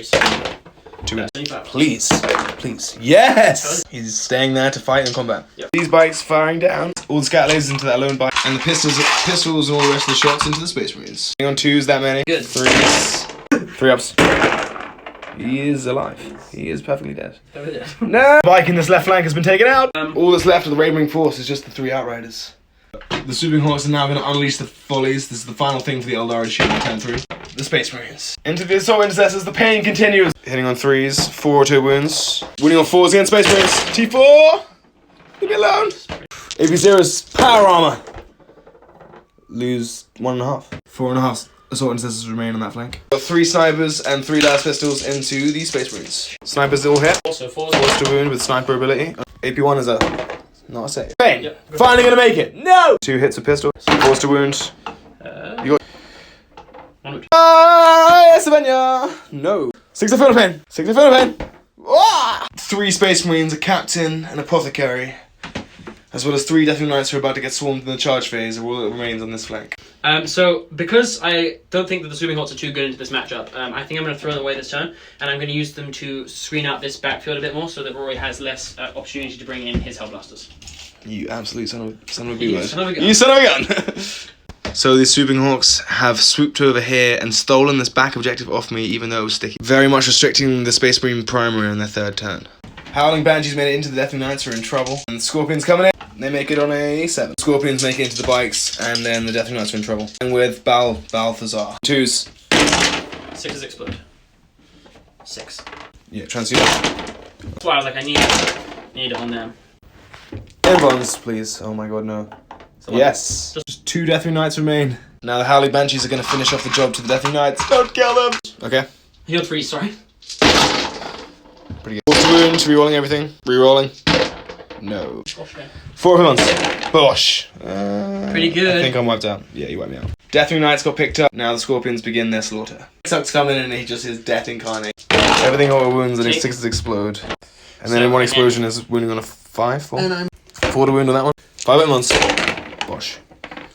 2 Please. Please. Yes! He's staying there to fight in combat. Yep. These bikes firing down. All the scat lasers into that lone bike. And the pistols and all the rest of the shots into the Space Marines. Hitting on 2s, that many. Good. 3s. 3 ups. He is alive. He is perfectly dead. Over there. No! The bike in this left flank has been taken out. All that's left of the Raven Force is just the 3 Outriders. The Swooping Hawks are now going to unleash the volleys. This is the final thing for the Eldari shoot in turn 3. The Space Marines. Into the Assault Intercessors, the pain continues. Hitting on 3s, 4 auto wounds. Winning on 4s against Space Marines. T4! Leave me alone. AP0's power armor. Lose 1.5. 4.5 Assault Intercessors remain on that flank. Got 3 snipers and 3 Last Pistols into the Space Marines. Snipers all hit. Also 4s. Forced to wound with sniper ability. AP1 is a... not a save. Bang! Yep, Finally gonna make it! No! 2 hits of pistol. Forced to wound. You got... Savannah! No. 6 of Philippine. 6 of Philippine. 3 Space Marines, a captain, an apothecary. As well as 3 Deathwing Knights who are about to get swarmed in the charge phase, are all that remains on this flank. So, because I don't think that the Swooping Hawks are too good into this matchup, I think I'm going to throw them away this turn, and I'm going to use them to screen out this backfield a bit more so that Rory has less opportunity to bring in his Hellblasters. You absolute son of a b-word. You son of a gun. You son of a gun! So the Swooping Hawks have swooped over here and stolen this back objective off me, even though it was sticky. Very much restricting the Space Marine primary on their 3rd turn. Howling Banshees made it into the Deathwing Knights, are in trouble. And the Scorpions coming in. They make it on a 7. Scorpions make it into the bikes, and then the Deathwing Knights are in trouble. And with Balthazar. 2s. 6s explode. 6. Yeah, transfer. That's why I was like, I need it on them. Invons, please. Oh my god, no. Yes. Just 2 Deathwing Knights remain. Now the Howling Banshees are going to finish off the job to the Deathwing Knights. Don't kill them! Okay. Healed 3, sorry. Pretty good. Force to wound, rerolling everything. Rerolling. No. 4 of him. Bosh. Pretty good. I think I'm wiped out. Yeah, you wiped me out. Deathwing Knights got picked up. Now the Scorpions begin their slaughter. Sucks coming in and he just is death incarnate. Everything auto wounds and his 6s explode. And then in one explosion is wounding on a 5. 4. 4 to wound on that one. 5 at once. Bosh.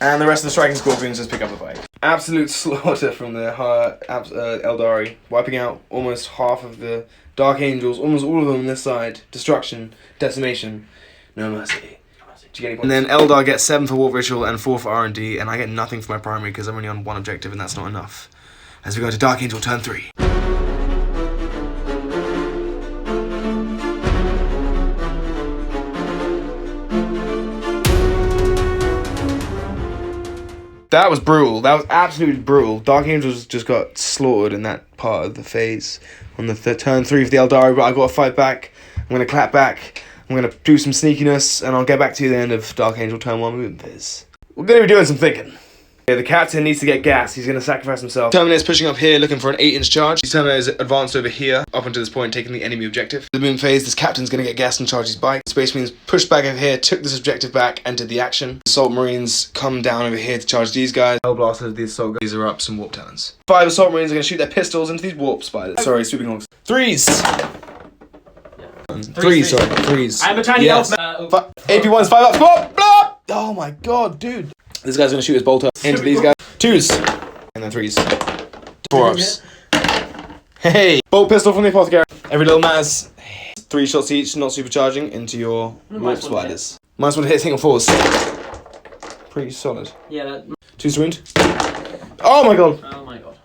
And the rest of the striking Scorpions just pick up the bike. Absolute slaughter from the Eldari. Wiping out almost half of the Dark Angels, almost all of them on this side. Destruction, decimation, no mercy. Do you get any points? And then Eldar gets 7 for Warp Ritual and 4 for R&D, and I get nothing for my primary because I'm only on 1 objective and that's not enough. As we go to Dark Angel turn 3. That was brutal. That was absolutely brutal. Dark Angels just got slaughtered in that part of the phase on the turn 3 for the Eldari, but I got to fight back. I'm going to clap back. I'm going to do some sneakiness, and I'll get back to you at the end of Dark Angel turn 1 movement phase. We're going to be doing some thinking. Yeah, the captain needs to get gas. He's going to sacrifice himself. Terminator's pushing up here, looking for an 8-inch charge. These Terminators advanced over here, up until this point, taking the enemy objective. The movement phase, this captain's going to get gas and charge his bike. Space Marines pushed back over here, took this objective back, and did the action. Assault Marines come down over here to charge these guys. Hellblasters, the Assault guys. These are up some Warp Talons. 5 Assault Marines are going to shoot their pistols into these Warp Spiders. Sorry, Swooping Hawks. 3s! 3s. I'm a tiny elf. AP1's 5 up. Squad! Blah! Oh my god, dude. This guy's going to shoot his bolter into these guys. 2s. And then 3s. 4 ups. Hey! Bolt pistol from the apothecary. Every little matters. 3 shots each, not supercharging, into your Warp Spiders. -1 to hit, single 4s. Pretty solid. Yeah, that... 2s to wound. Oh my god! Oh my god.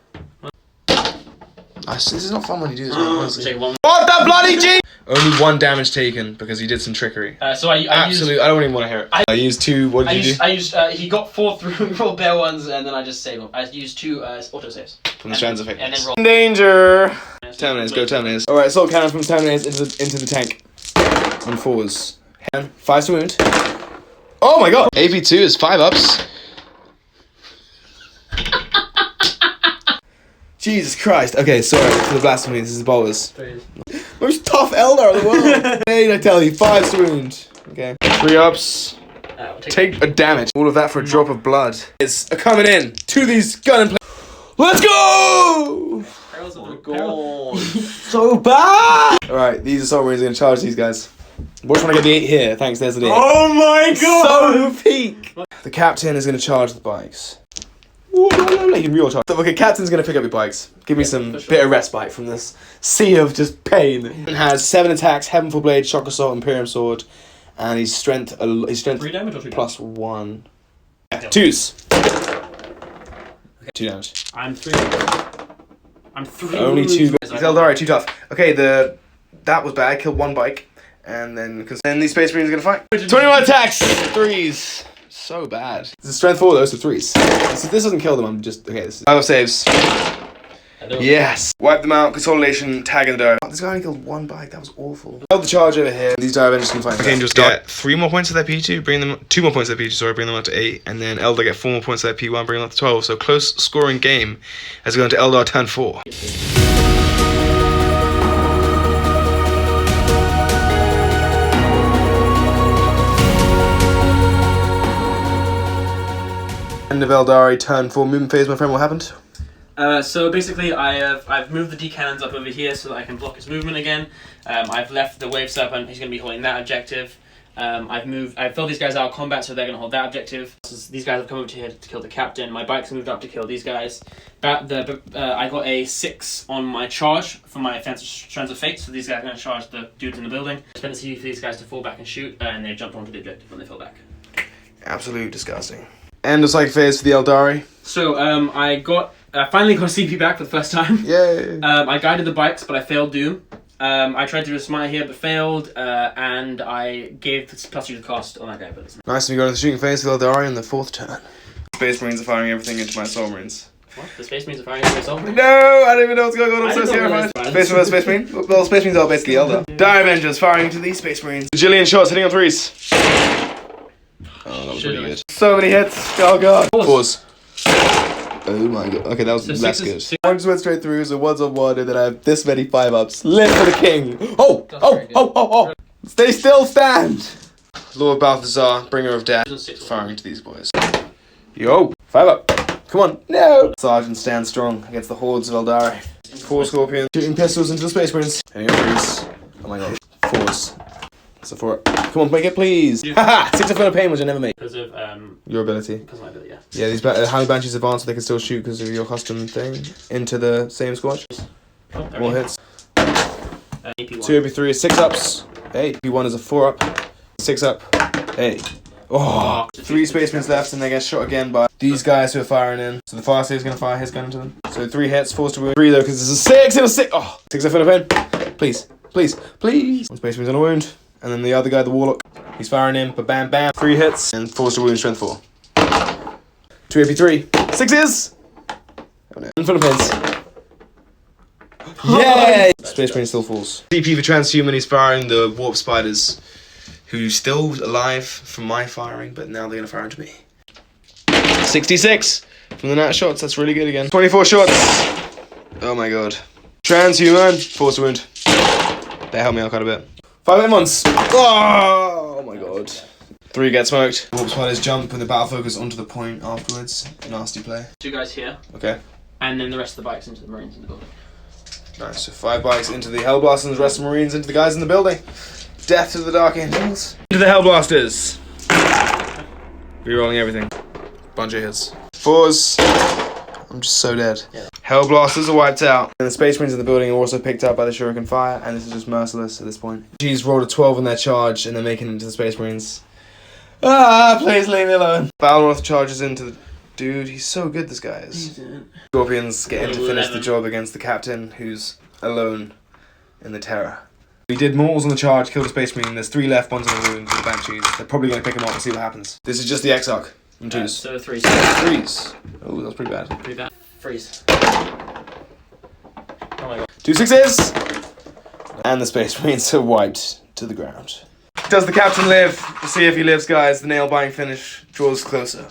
This is not fun when you do this. Take 1. What the bloody G! Only 1 damage taken because he did some trickery. So I Absolutely, I don't even want to hear it. I used 2, what did you do? I used, he got 4 through roll bare ones and then I just saved him. I used 2 autosaves. From the strands of and then roll. Danger! Terminators, go Terminators. Alright, assault cannon from Terminators into the tank. On 4s. 5 to wound. Oh my god. AP2 is 5 ups. Jesus Christ. Okay, sorry for the blasphemy. This is bowlers. Most tough Eldar in the world. Hey, I tell you, 5 to wound. Okay. 3 ups. Take a damage. All of that for a drop of blood. It's coming in to these gun and play. Let's go! Oh my god. So bad! Alright, these Assault Marines are going to charge these guys. Watch when I get the 8 here. Thanks, there's the 8. Oh my god! So peak! The captain is going to charge the bikes. Ooh, you can real charge. Okay, captain's going to pick up your bikes. Give me some bit of respite from this sea of just pain. It has 7 attacks, Heavenful Blade, Shock Assault, Imperium Sword. And his strength 3 damage or 2 plus 1. 2s. Okay. 2 damage. I'm 3. I'm 3. Only 2. He's Eldari, too tough. Okay, that was bad. Killed 1 bike. And then, because then these Space Marines are going to fight. 21 attacks! 3s. So bad. This is strength 4 though, so 3s. This doesn't kill them, I'm just... Okay, this is... 5 saves. Yes. Wipe them out. Consolidation. Tag in the dive. This guy only killed 1 bike. That was awful. Held the charge over here. These dive engines can fight. Dark Angels get 3 more points to their P2, bring them 2 more points to their P2, sorry, bring them up to 8, and then Eldar get 4 more points to their P1, bring them up to 12. So close scoring game as we go into Eldar turn 4. End of Eldari turn 4 movement phase, my friend. What happened? So basically, I've moved the D cannons up over here so that I can block his movement again. I've left the wave serpent. He's going to be holding that objective. I've filled these guys out of combat, so they're going to hold that objective. So these guys have come over here to kill the captain. My bike's moved up to kill these guys. I got a 6 on my charge for my offensive Strands of Fate. So these guys are going to charge the dudes in the building. I spent a CD for these guys to fall back and shoot, and they jumped onto the objective when they fell back. Absolute disgusting. End of psychic phase for the Eldari. So I finally got a CP back for the first time. Yay! I guided the bikes, but I failed Doom. I tried to do a smite here, but failed, and I gave the plus 2 to cost on that guy, but it's not. Nice to go to the shooting phase for the Eldari in the 4th turn. Space Marines are firing everything into my Assault Marines. What? The Space Marines are firing into myself? No! I don't even know what's going on. I'm so terrified. Space Space Marine? Well, Space Marines are basically Eldar. Dire Avengers firing into these Space Marines. Bajillion shots hitting on 3s. Oh, that was really good. So many hits. Oh god. Pause. Oh my god. Okay, that was less good. One just went straight through, so 1's on 1, and then I have this many 5 ups. Live for the king. Oh. Stay still, stand. Lord Balthazar, bringer of death, firing to these boys. Yo. 5 up. Come on. No. Sergeant stands strong against the hordes of Eldari. 4 scorpions. Shooting pistols into the Space Marines. Hitting on 3s. Oh my god. 4s. So 4. Come on, make it please. Haha! 6 of pain, which I never make. Because of your ability. Because of my ability, yeah. Yeah, these Howling Banshees advance, so they can still shoot because of your custom thing into the same squad. More hits. AP1. 2 AP3 is 6 ups. Hey, AP1 is a 4 up. 6 up. Hey. Oh, 3 Space Marines left, and they get shot again by these guys who are firing in. So the Fast is going to fire his gun into them. So 3 hits, forced to wound. 3 though, because it's a 6 and a 6. Oh, 6 of pain. Please. 1 Space Marine's on a wound. And then the other guy, the Warlock, he's firing in, but bam, 3 hits, and forced to wound, strength 4. 2 AP3. 6s! Oh no. In front of pins. Yay! Space Marine still falls. CP for Transhuman, he's firing the Warp Spiders, who's still alive from my firing, but now they're gonna fire into me. 66 from the nat shots, that's really good again. 24 shots! Oh my god. Transhuman, forced to wound. They helped me out quite a bit. 5 at once. Oh my god. 3 get smoked. Warp Spiders jump with the battle focus onto the point afterwards. Nasty play. 2 guys here. Okay. And then the rest of the bikes into the Marines in the building. Nice. So 5 bikes into the Hellblasters and the rest of the Marines into the guys in the building. Death to the Dark Angels. Into the Hellblasters. Rerolling everything. Bunch of hits. 4s. I'm just so dead. Yeah. Hellblasters are wiped out. And the Space Marines in the building are also picked up by the Shuriken Fire, and this is just merciless at this point. G's rolled a 12 on their charge, and they're making it into the Space Marines. Ah, please leave me alone. Balroth charges into the... Dude, he's so good, this guy is. Scorpions get in to finish the job against the captain, who's alone in the terror. We did mortals on the charge, killed the Space Marine. There's 3 left, one's on the wound with the Banshees. They're probably going to pick him up and see what happens. This is just the Exarch. And 2s. So 3s. 3s. Oh, that's pretty bad. Pretty bad. Freeze. Oh my god. 2 6s! And the Space Marines are wiped to the ground. Does the captain live? We'll see if he lives, guys. The nail-biting finish draws closer.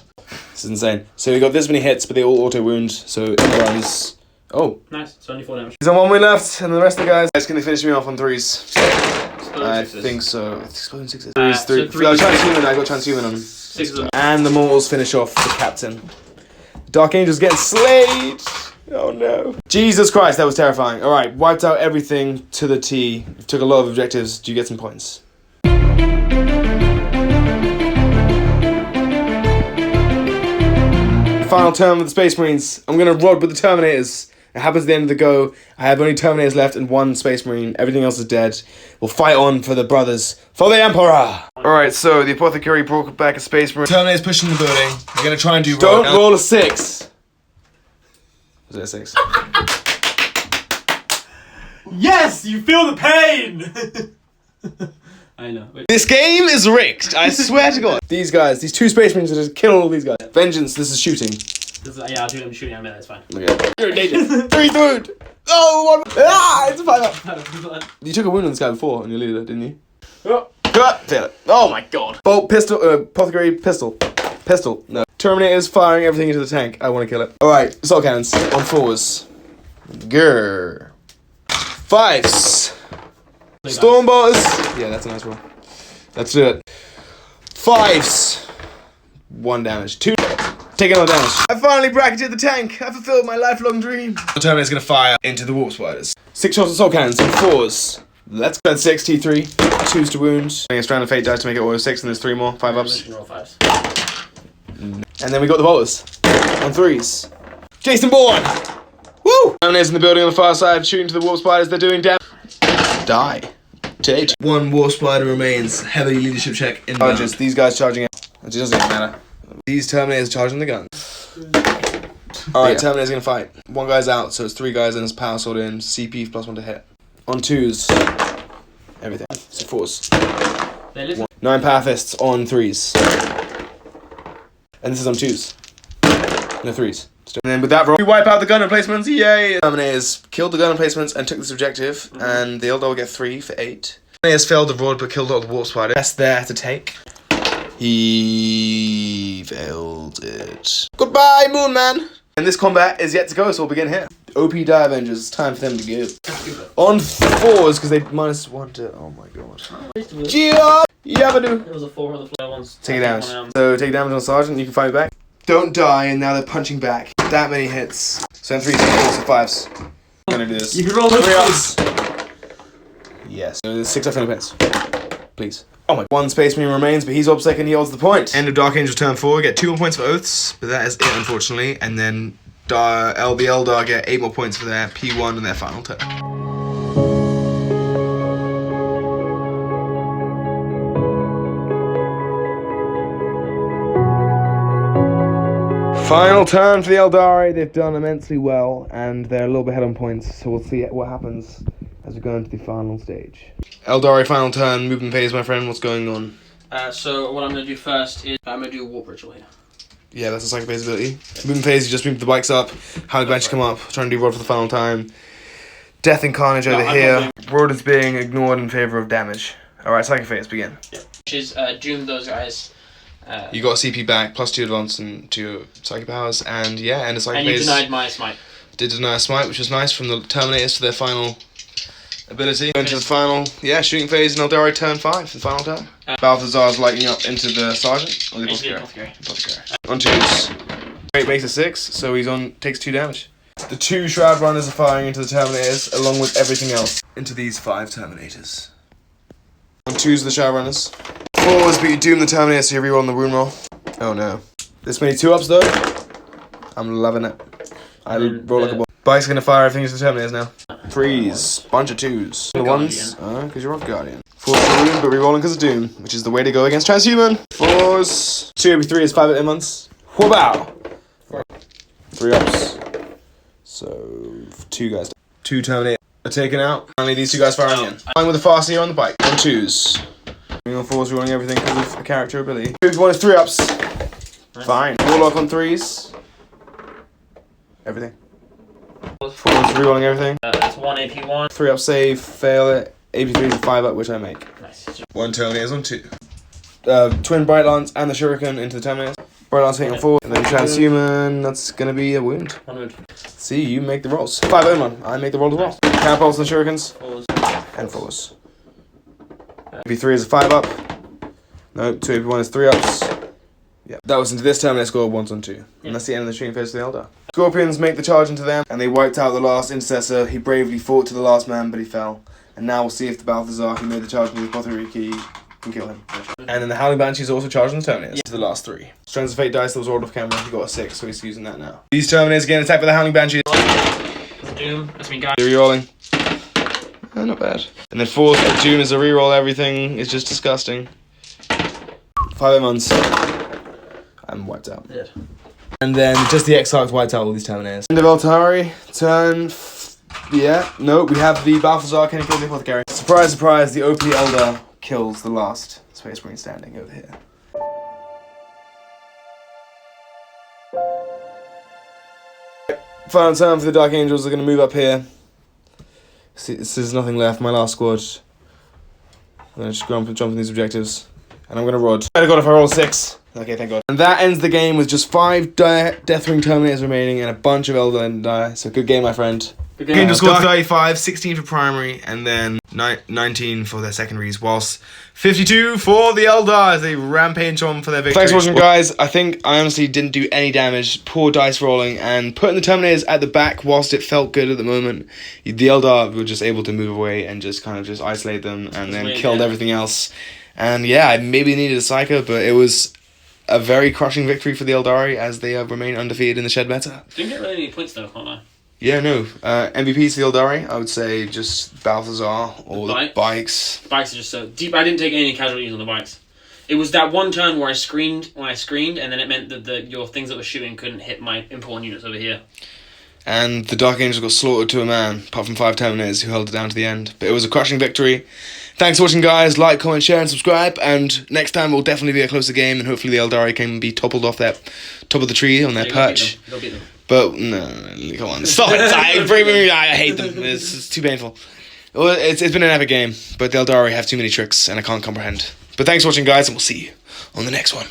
This is insane. So we got this many hits, but they all auto-wound, so it runs... Oh. Nice, it's only 4 damage. He's on 1 win left, and the rest of the guys can finish me off on 3s. I Sixes. think so. Exploding 6s. So 3s. three- I got Transhuman on. 6 of them. And the mortals finish off the captain. Dark Angel's getting slayed. Oh no. Jesus Christ, that was terrifying. Alright, wiped out everything to the T. Took a lot of objectives. Do you get some points? Final turn with the Space Marines. I'm gonna rod with the Terminators. It happens at the end of the go. I have only Terminators left and 1 Space Marine. Everything else is dead. We'll fight on for the brothers. For the Emperor! Alright, so the Apothecary brought back a Space Marine. Terminators pushing the building. We're gonna try and do Don't roll a 6. Was it a 6? Yes! You feel the pain! I know. Wait. This game is rigged. I swear to God. These guys, these 2 Space Marines are just killing all these guys. Vengeance, this is shooting. Yeah, I'll do them shooting. I mean, that's fine. Okay. You're a danger. 3 wound. Oh, 1. Ah, it's a 5. You took a wound on this guy before on your leader, didn't you? Oh. Fail it. Oh my God. Bolt, pistol, Apothecary, pistol. Pistol. No. Terminator's firing everything into the tank. I want to kill it. Alright, assault cannons on 4s. Grrr. 5s. Stormbolters. Yeah, that's a nice roll. Let's do it. 5s. 1 damage. 2. Take another damage. I finally bracketed the tank. I fulfilled my lifelong dream. The Terminator's gonna fire into the warp spiders. 6 shots of assault cannons on 4s. Let's go. 6 T3. 2s to wound. A strand of fate dice to make it auto 6, and there's 3 more. 5 ups. Roll 5s. And then we got the bolters on 3s. Jason Bourne. Woo! Terminator's in the building on the far side, shooting to the warp spiders. They're doing damage. Die. Take. 1 warp spider remains. Heavy leadership check in charges. These guys charging out. It doesn't even matter. These Terminators charging the gun. Alright, Terminator's gonna fight. 1 guy's out, so it's 3 guys and his power sword in. CP plus 1 to hit. On 2s. Everything. So 4s. 9 power fists on 3s. And this is on 2s. No 3s. And then with that roll, we wipe out the gun emplacements. Yay! Terminators killed the gun emplacements and took this objective. And the Eldar will get 3 for 8. Terminators failed the rod but killed all the warp spider. That's there to take. He failed it. Goodbye, Moon Man! And this combat is yet to go, so we'll begin here. OP Die Avengers, it's time for them to go. On 4s, because they -1 to... Oh my God. Gia! Yabadoo! There was a 4 on the floor ones. Take damage. So take damage on Sergeant, you can fight back. Don't die, and now they're punching back. That many hits. So in 3s, 4s, 5s. I'm gonna do this. You can roll those 3 ups. Yes. So there's 6 up 20 pence. Please. Oh my. 1 Space Marine remains, but he's obsec and he holds the point. End of Dark Angel turn 4. Get 2 more points for Oaths, but that is it, unfortunately. And then Eldar get 8 more points for their P1 and their final turn. Final turn for the Eldari. They've done immensely well, and they're a little bit ahead on points, so we'll see what happens as we go into the final stage. Eldari final turn, movement phase, my friend. What's going on? So what I'm going to do first is I'm going to do a warp ritual here. Yeah, that's a psychic phase ability. Movement phase, you just move the bikes up, how the bench come up, trying to do rod for the final time. Death and carnage over here. Rod is being ignored in favor of damage. Alright, psychic phase, begin. Yeah. Which is doom those guys. You got a CP back, +2 advance and 2 psychic powers, and yeah, and a psychic phase. And you phase. denied my smite. Did deny a smite, which was nice from the Terminators for their final ability. Going to the final, shooting phase in Eldari turn 5, the final turn. Balthazar's lighting up into the Sergeant, or the Apothecary. On 2s. Great makes a 6, so he's on, takes 2 damage. The 2 Shroud Runners are firing into the Terminators, along with everything else, into these 5 Terminators. On 2s the Shroud Runners. 4s, but you doom the Terminator, so you reroll on the wound roll. Oh no. This many 2-ups though. I'm loving it. I roll like a ball. Bike's gonna fire everything into the Terminators now. 3s, bunch of 2s. The 1s, because you're off Guardian. 4s for wound, but rerolling because of doom, which is the way to go against Transhuman. 4s. 2 every 3 is 5 at months. Whoa! 3 ups. So 2 guys. 2 Terminators are taken out. Finally, these 2 guys firing again. Flying with the fast here on the bike. On 2s. On 4s, rolling everything because of a character ability. 1 is 3 ups. Fine. Warlock on 3s. Everything. 4s, rerolling everything. That's 1 AP1. 3 up save, fail it. AP3 is a 5 up, which I make. Nice. 1 Terminators on 2. Twin Bright Lance and the Shuriken into the Terminators. Bright Lance hitting on 4, and then Transhuman, that's gonna be a wound. 1 wound. See, you make the rolls. 5 Omen, I make the roll as well. Counterpulse on the Shurikens. 4s. And 4s. AP3 is a 5 up. No, 2 AP1 is 3 ups. Yeah, that was into this Terminator score 1 on 2. Yeah. And that's the end of the shooting phase for the Eldar. Scorpions make the charge into them, and they wiped out the last Intercessor. He bravely fought to the last man, but he fell. And now we'll see if the Balthazar, who made the charge into the Apothecary Key, can kill him. And then the Howling Banshees also charged on the Terminators. To the last 3. Strands of Fate dice that was rolled off camera. He got a 6, so he's using that now. These Terminators getting attacked by the Howling Banshees. Doom. That's me, guys. Rerolling. Not bad. And then 4th, Doom is a reroll. Everything is just disgusting. 5 months. I'm wiped out. Dead. And then just the Exarchs wiped out all these Terminators. End of Eldari. Turn. Yeah. No, we have the Balthazar. Can he kill the Apothecary? Surprise, surprise. The OP Eldar kills the last Space Marine standing over here. Final turn for the Dark Angels. They're going to move up here. See, there's nothing left. My last squad. I'm going to just jump in these objectives. And I'm going to rod. Oh god, if I roll 6. Okay, thank god. And that ends the game with just 5 Deathwing Terminators remaining and a bunch of Eldar die. So good game, my friend. Good game. Angel scored 35, 16 for primary, and then 19 for their secondaries, whilst 52 for the Eldar as they rampage on for their victory. Thanks for watching, guys. I think I honestly didn't do any damage. Poor dice rolling and putting the Terminators at the back whilst it felt good at the moment. The Eldar were just able to move away and just kind of just isolate them and then killed everything else. And yeah, I maybe needed a Psycho, but it was a very crushing victory for the Eldari as they remain undefeated in the shed meta. Didn't get really any points though, can't I? Yeah, no. MVPs for the Eldari, I would say just Balthazar or the bikes. Bikes are just so deep. I didn't take any casualties on the bikes. It was that one turn where I screamed, and then it meant that your things that were shooting couldn't hit my important units over here. And the Dark Angels got slaughtered to a man, apart from 5 Terminators who held it down to the end. But it was a crushing victory. Thanks for watching, guys. Like, comment, share, and subscribe. And next time will definitely be a closer game, and hopefully the Eldari can be toppled off that top of the tree on their perch. Go beat them. But no, come on, stop it! I hate them. It's too painful. Well, it's been an epic game, but the Eldari have too many tricks, and I can't comprehend. But thanks for watching, guys, and we'll see you on the next one.